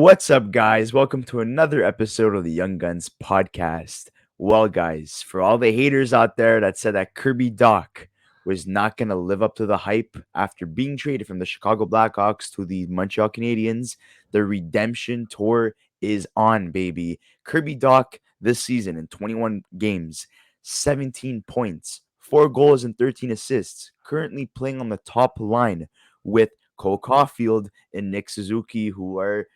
What's up, guys? Welcome to another episode of the Young Guns podcast. Well, guys, for all the haters out there that said that Kirby Dach was not going to live up to the hype after being traded from the Chicago Blackhawks to the Montreal Canadiens, the redemption tour is on, baby. Kirby Dach this season in 21 games, 17 points, 4 goals, and 13 assists, currently playing on the top line with Cole Caulfield and Nick Suzuki, who are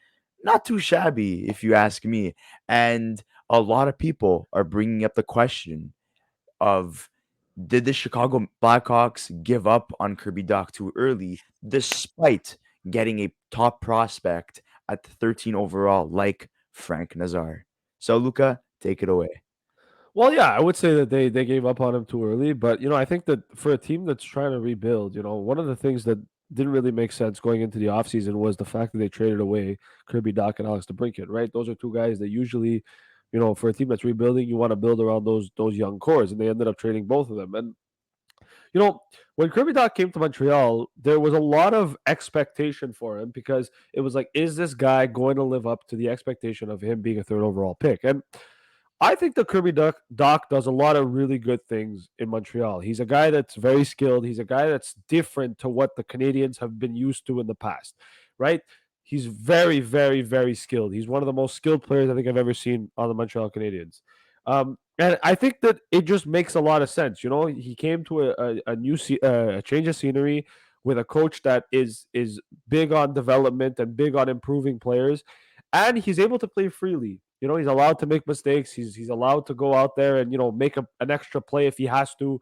not too shabby, if you ask me. And a lot of people are bringing up the question of, did the Chicago Blackhawks give up on Kirby Dach too early, despite getting a top prospect at 13 overall, like Frank Nazar? So, Luca, take it away. Well, yeah, I would say that they gave up on him too early, but I think that for a team that's trying to rebuild, one of the things that didn't really make sense going into the offseason was the fact that they traded away Kirby Dach and Alex DeBrincat, right? Those are two guys that usually, for a team that's rebuilding, you want to build around those young cores, and they ended up trading both of them. And you know, when Kirby Dach came to Montreal, there was a lot of expectation for him because it was like, is this guy going to live up to the expectation of him being a third overall pick? And I think that Dach does a lot of really good things in Montreal. He's a guy that's very skilled. He's a guy that's different to what the Canadians have been used to in the past, right? He's very, very, very skilled. He's one of the most skilled players I think I've ever seen on the Montreal Canadiens. And I think that it just makes a lot of sense. He came to a change of scenery with a coach that is big on development and big on improving players, and he's able to play freely. He's allowed to make mistakes. He's allowed to go out there and make an extra play if he has to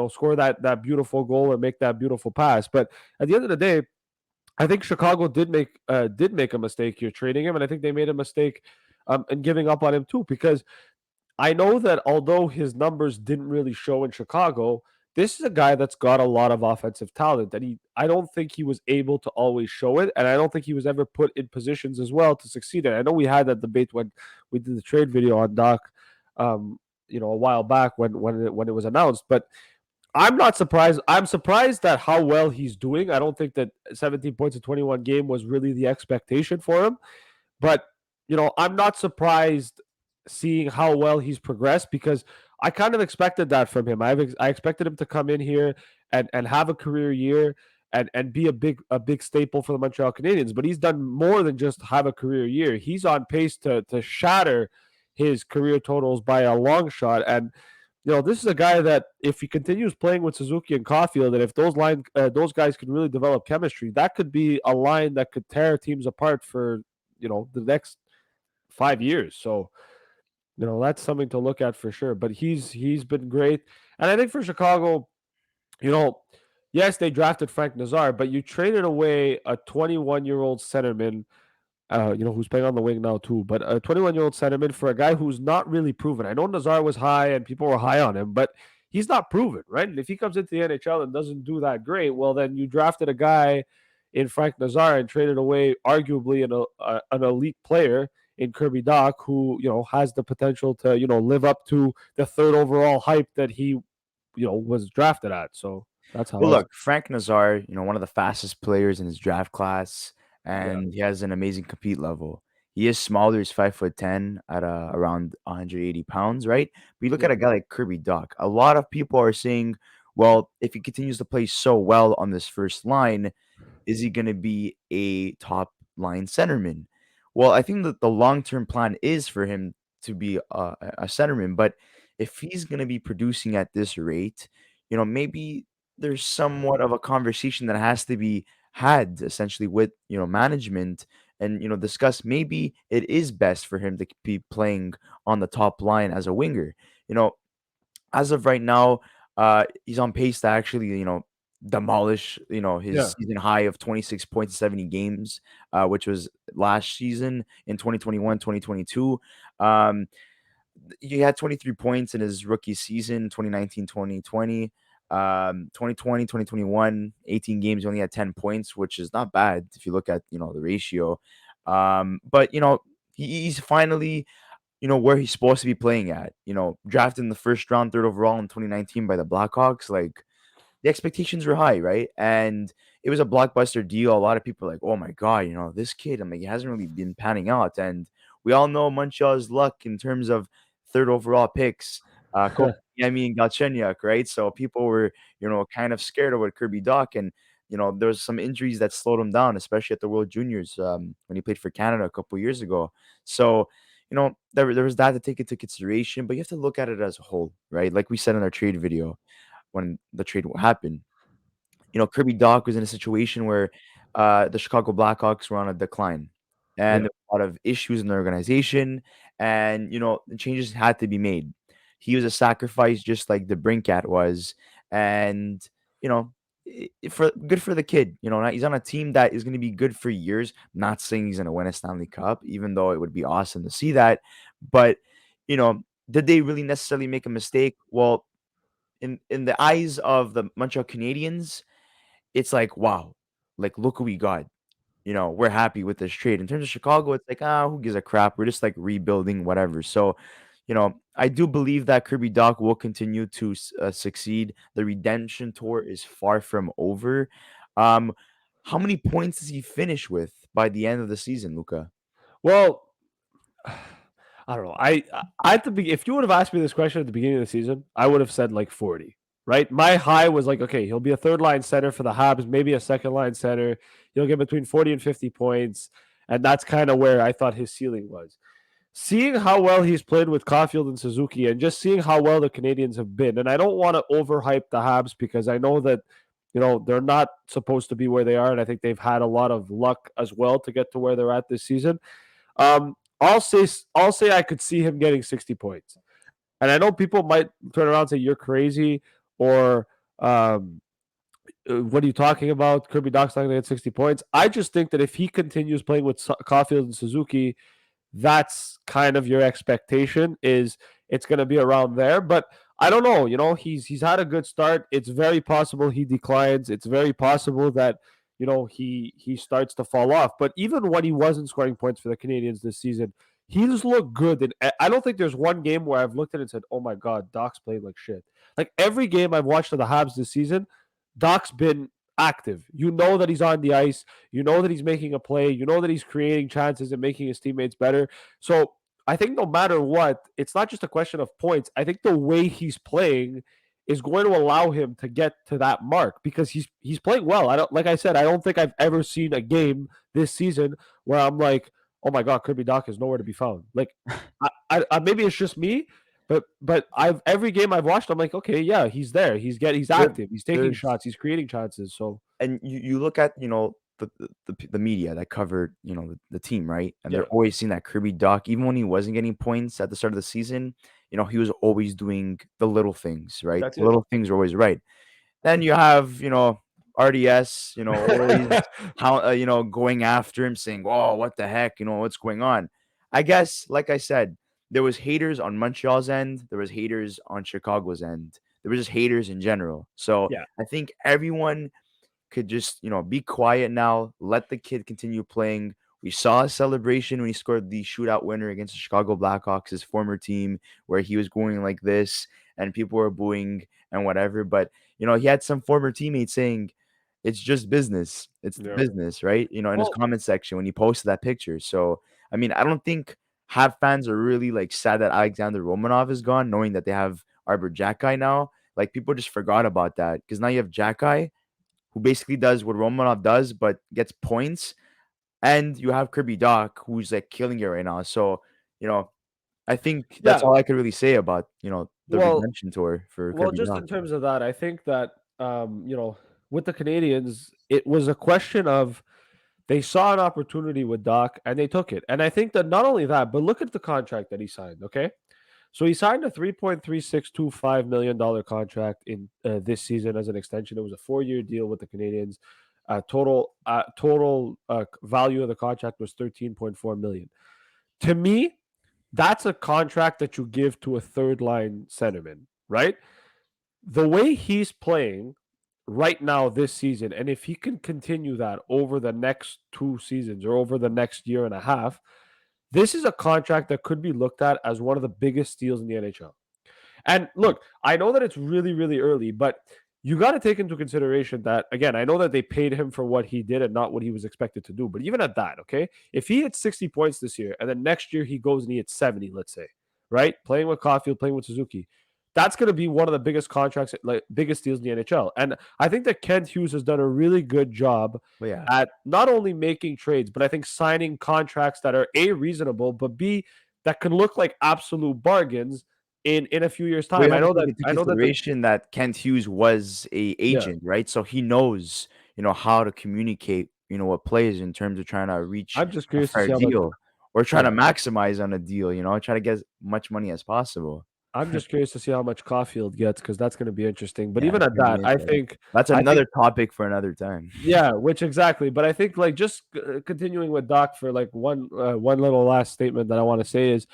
score that beautiful goal and make that beautiful pass. But at the end of the day, I think Chicago did make a mistake here trading him, and I think they made a mistake in giving up on him too, because I know that although his numbers didn't really show in Chicago, this is a guy that's got a lot of offensive talent, and I don't think he was able to always show it, and I don't think he was ever put in positions as well to succeed. And I know we had that debate when we did the trade video on Doc, a while back when it was announced. But I'm not surprised. I'm surprised at how well he's doing. I don't think that 17 points in 21 game was really the expectation for him. But I'm not surprised seeing how well he's progressed, because I kind of expected that from him. I expected him to come in here and have a career year and be a big staple for the Montreal Canadiens. But he's done more than just have a career year. He's on pace to shatter his career totals by a long shot. And this is a guy that, if he continues playing with Suzuki and Caulfield, and if those guys can really develop chemistry, that could be a line that could tear teams apart for the next 5 years. So that's something to look at for sure. But he's been great, and I think for Chicago, you know, yes, they drafted Frank Nazar, but you traded away a 21-year-old centerman, who's playing on the wing now too, but a 21-year-old centerman for a guy who's not really proven. I know Nazar was high and people were high on him, but he's not proven, right? And if he comes into the NHL and doesn't do that great, well, then you drafted a guy in Frank Nazar and traded away arguably an elite player in Kirby Dach, who has the potential to live up to the third overall hype that he was drafted at. So that's how Well, I look, Frank Nazar, one of the fastest players in his draft class, yeah. and he has an amazing compete level. He is smaller, he's 5'10" at around 180 pounds, right? But you look at Yeah. a guy like Kirby Dach, a lot of people are saying, well, if he continues to play so well on this first line, is he going to be a top line centerman? Well, I think that the long term plan is for him to be a centerman, but if he's going to be producing at this rate, maybe there's somewhat of a conversation that has to be had essentially with management and discuss maybe it is best for him to be playing on the top line as a winger. You know, as of right now, he's on pace to actually, demolish, Yeah. his season high of 26 points in 70 games, which was last season in 2021, 2022. Um, he had 23 points in his rookie season, 2019, 2020. 2020, 2021, 18 games, he only had 10 points, which is not bad if you look at, the ratio. But, he's finally where he's supposed to be playing at. Drafted in the first round, third overall in 2019 by the Blackhawks. Like, the expectations were high, right? And it was a blockbuster deal. A lot of people are like, oh my god, this kid. I'm like, he hasn't really been panning out, and we all know Montreal's luck in terms of third overall picks. Kotkaniemi and Galchenyuk, right? So people were, kind of scared of what Kirby Dach, and there was some injuries that slowed him down, especially at the World Juniors when he played for Canada a couple years ago. So, there was that to take into consideration, but you have to look at it as a whole, right? Like we said in our trade video when the trade happened, Kirby Dach was in a situation where the Chicago Blackhawks were on a decline, and Yeah. there were a lot of issues in the organization, and the changes had to be made. He was a sacrifice, just like the Brinkat was, and you know, for good for the kid. He's on a team that is going to be good for years. Not saying he's going to win a Stanley Cup, even though it would be awesome to see that, but did they really necessarily make a mistake? Well, in the eyes of the Montreal Canadiens, it's like, wow, like look who we got. We're happy with this trade. In terms of Chicago, it's like, who gives a crap? We're just like rebuilding, whatever. So, I do believe that Kirby Dach will continue to succeed. The redemption tour is far from over. Um, how many points does he finish with by the end of the season, Luca? Well, I don't know. I at the if you would have asked me this question at the beginning of the season, I would have said like 40. Right? My high was like, okay, he'll be a third line center for the Habs, maybe a second line center. He'll get between 40 and 50 points, and that's kind of where I thought his ceiling was. Seeing how well he's played with Caulfield and Suzuki, and just seeing how well the Canadians have been, and I don't want to overhype the Habs because I know that they're not supposed to be where they are, and I think they've had a lot of luck as well to get to where they're at this season. I'll say I could see him getting 60 points. And I know people might turn around and say you're crazy or what are you talking about? Kirby Dach's not going to get 60 points. I just think that if he continues playing with Caulfield and Suzuki, that's kind of your expectation is it's going to be around there. But I don't know. He's had a good start. It's very possible he declines. It's very possible that he starts to fall off. But even when he wasn't scoring points for the Canadians this season, he just looked good. And I don't think there's one game where I've looked at it and said, "Oh my God, Doc's played like shit." Like every game I've watched of the Habs this season, Doc's been active. You know that he's on the ice. You know that he's making a play. You know that he's creating chances and making his teammates better. So I think no matter what, it's not just a question of points. I think the way he's playing is going to allow him to get to that mark because he's playing well. Like I said, I don't think I've ever seen a game this season where I'm like, oh my God, Kirby Dach is nowhere to be found. Like, maybe it's just me, but I've every game I've watched, I'm like, okay, yeah, he's there. He's There, active. He's taking there's shots. He's creating chances. So and you look at the media that covered the team, right? And they're yeah, always seeing that Kirby Dach, even when he wasn't getting points at the start of the season, he was always doing the little things, right? that's The it. little things are always right. Then you have RDS, always how going after him, saying, "Oh, what the heck? What's going on?" I guess, like I said, there was haters on Montreal's end. There was haters on Chicago's end. There was just haters in general. So Yeah, I think everyone could just, be quiet now, let the kid continue playing. We saw a celebration when he scored the shootout winner against the Chicago Blackhawks, his former team, where he was going like this and people were booing and whatever. But, he had some former teammates saying, it's just business. It's the yeah. business, right? In his Well, comment section when he posted that picture. So, I mean, I don't think half fans are really like sad that Alexander Romanov is gone, knowing that they have Arbor Jacki now. Like people just forgot about that because now you have Jacki who basically does what Romanov does, but gets points. And you have Kirby Dach, who's like killing it right now. So, you know, I think that's yeah. all I could really say about, the Well, redemption tour for well, Kirby just Dach. in terms of that, I think that with the Canadians, it was a question of they saw an opportunity with Doc and they took it. And I think that not only that, but look at the contract that he signed. Okay, so he signed a $3.3625 million contract in this season as an extension. It was a 4-year deal with the Canadians. Total value of the contract was 13.4 million. To me, that's a contract that you give to a third line centerman, right? The way he's playing right now this season, and if he can continue that over the next 2 seasons or over the next year and a half, this is a contract that could be looked at as one of the biggest steals in the NHL. And look, I know that it's really, really early, but you got to take into consideration that, again, I know that they paid him for what he did and not what he was expected to do. But even at that, okay, if he hits 60 points this year and then next year he goes and he hits 70, let's say, right, playing with Caulfield, playing with Suzuki, that's going to be one of the biggest contracts, like biggest deals in the NHL. And I think that Kent Hughes has done a really good job But yeah, at not only making trades, but I think signing contracts that are A, reasonable, but B, that can look like absolute bargains in a few years' we time. have to take into I know that the consideration that Kent Hughes was a yeah, agent, right? So he knows, how to communicate, with players in terms of trying to reach I'm just a curious to fair see how much. deal or trying to Yeah, maximize on a deal, try to get as much money as possible. I'm just curious to see how much Caulfield gets because that's going to be interesting. But Yeah, even it's at gonna be that, interesting. That's I think another topic for another time. yeah, which exactly. But I think like just continuing with Doc for like one little last statement that I want to say is,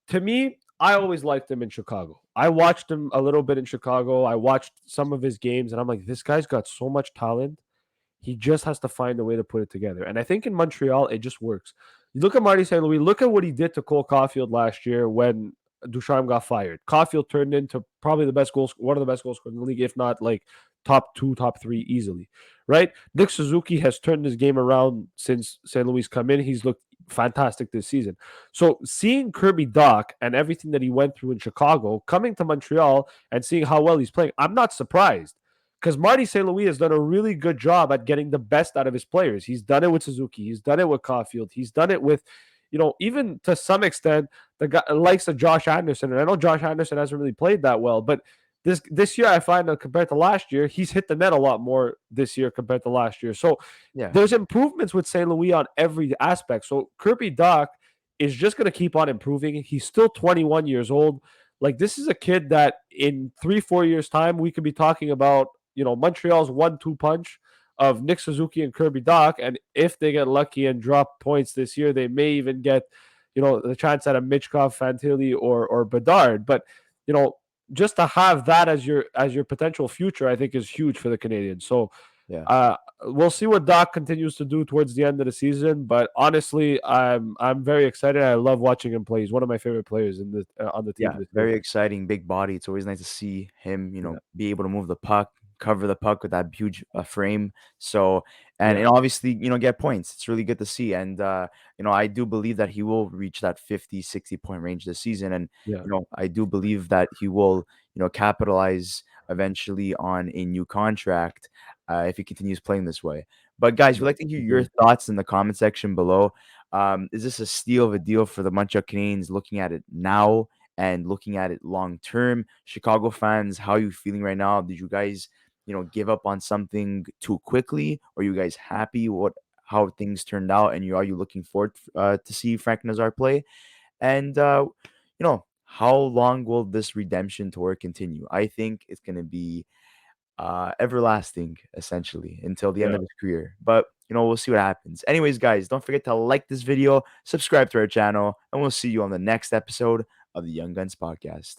to me, I always liked him in Chicago. I watched him a little bit in Chicago. I watched some of his games, and I'm like, this guy's got so much talent. He just has to find a way to put it together. And I think in Montreal, it just works. You look at Marty St. Louis, look at what he did to Cole Caulfield last year when Ducharme got fired. Caulfield turned into probably the best goal, one of the best goal scorers in the league, if not like top two, top three easily, right? Nick Suzuki has turned his game around since St. Louis come in. He's looked fantastic this season. So seeing Kirby Dach and everything that he went through in Chicago, coming to Montreal and seeing how well he's playing, I'm not surprised because Marty St. Louis has done a really good job at getting the best out of his players. He's done it with Suzuki. He's done it with Caulfield. He's done it with, even to some extent, the guy likes of Josh Anderson. And I know Josh Anderson hasn't really played that well, but this year I find that compared to last year, he's hit the net a lot more this year compared to last year. So Yeah, there's improvements with St. Louis on every aspect. So Kirby Dach is just going to keep on improving. He's still 21 years old. Like this is a kid that in 3-4 years time we could be talking about Montreal's 1-2 punch of Nick Suzuki and Kirby Dach. And if they get lucky and drop points this year, they may even get, the chance at a Mitchkov, Fantilli, or Bedard. But, you know, just to have that as your potential future, I think is huge for the Canadiens. So yeah. uh, we'll see what Doc continues to do towards the end of the season. But honestly, I'm very excited. I love watching him play. He's one of my favorite players in the on the team Yeah, this year. very exciting, big body. It's always nice to see him, Yeah, be able to move the puck, cover the puck with that huge frame. So, and, yeah, and obviously, get points. It's really good to see. And, I do believe that he will reach that 50, 60 point range this season. And, yeah, I do believe that he will, capitalize eventually on a new contract if he continues playing this way. But, guys, we'd yeah. like to hear your Agree. thoughts in the comment section below. Is this a steal of a deal for the Montreal Canadiens looking at it now and looking at it long term? Chicago fans, how are you feeling right now? Did you guys, give up on something too quickly? Or are you guys happy what how things turned out? And are you looking forward to see Frank Nazar play? And how long will this redemption tour continue? I think it's gonna be everlasting essentially until the end Yeah. of his career. But we'll see what happens. Anyways, guys, don't forget to like this video, subscribe to our channel, and we'll see you on the next episode of the Young Guns podcast.